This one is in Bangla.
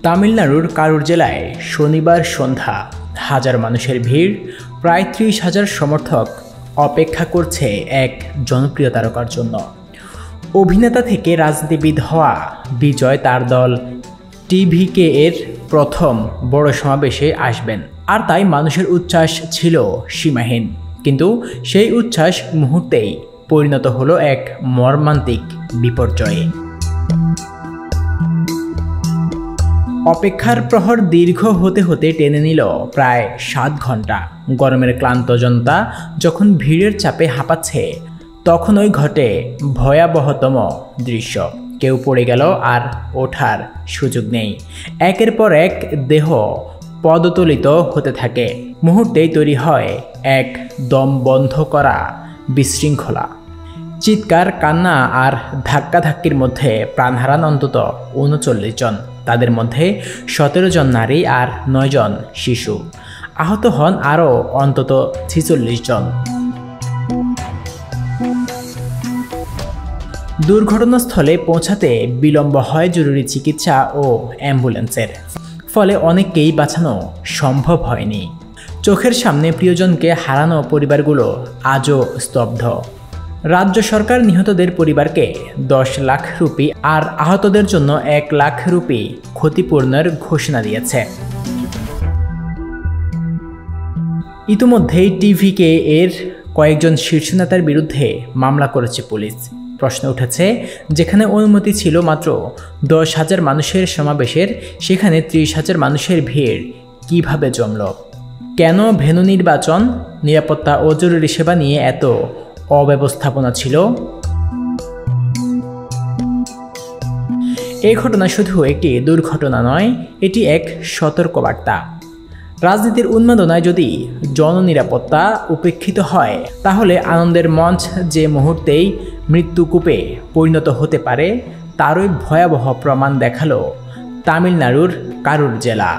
তামিলনাড়ুর কারুর জেলায় শনিবার সন্ধ্যা হাজার মানুষের ভিড়, প্রায় 30,000 সমর্থক অপেক্ষা করছে এক জনপ্রিয় তারকার জন্য। অভিনেতা থেকে রাজনীতিবিদ হওয়া বিজয় তার দল টিভিকে এর প্রথম বড় সমাবেশে আসবেন, আর তাই মানুষের উচ্ছ্বাস ছিল সীমাহীন। কিন্তু সেই উচ্ছ্বাস মুহূর্তেই পরিণত হলো এক মর্মান্তিক বিপর্যয়ে। অপেক্ষার প্রহর দীর্ঘ হতে হতে টেনে নিল প্রায় 7 ঘন্টা। গরমের ক্লান্ত জনতা যখন ভিড়ের চাপে হাঁপাচ্ছে, তখনই ঘটে ভয়াবহতম দৃশ্য। কেউ পড়ে গেল আর ওঠার সুযোগ নেই। একের পর এক দেহ পদতলিত হতে থাকে। মুহূর্তেই তৈরি হয় এক দম বন্ধ করা বিশৃঙ্খলা। চিৎকার, কান্না আর ধাক্কাধাক্কির মধ্যে প্রাণ হারান অন্তত 39 জন। তাদের মধ্যে 17 জন নারী আর 9 জন শিশু। আহত হন আরও অন্তত 46 জন। দুর্ঘটনাস্থলে পৌঁছাতে বিলম্ব হয় জরুরি চিকিৎসা ও অ্যাম্বুলেন্সের, ফলে অনেককেই বাঁচানো সম্ভব হয়নি। চোখের সামনে প্রিয়জনকে হারানো পরিবারগুলো আজও স্তব্ধ। রাজ্য সরকার নিহতদের পরিবারকে 10 লাখ রুপি আর আহতদের জন্য 1 লাখ রুপি ক্ষতিপূরণের ঘোষণা দিয়েছে। ইতিমধ্যেই টিভিকে এর কয়েকজন শীর্ষ নেতার বিরুদ্ধে মামলা করেছে পুলিশ। প্রশ্ন উঠেছে, যেখানে অনুমতি ছিল মাত্র 10,000 মানুষের সমাবেশের, সেখানে 30,000 মানুষের ভিড় কিভাবে জমল? কেন ভেন্যু নির্বাচন, নিরাপত্তা ও জরুরি সেবা নিয়ে এত অব্যবস্থাপনা ছিল? এই ঘটনা শুধু একটি দুর্ঘটনা নয়, এটি এক সতর্কবার্তা। রাজনীতির উন্মাদনায় যদি জননিরাপত্তা উপেক্ষিত হয়, তাহলে আনন্দের মঞ্চ যে মুহূর্তেই মৃত্যুকূপে পরিণত হতে পারে, তারই ভয়াবহ প্রমাণ দেখালো তামিলনাড়ুর কারুর জেলা।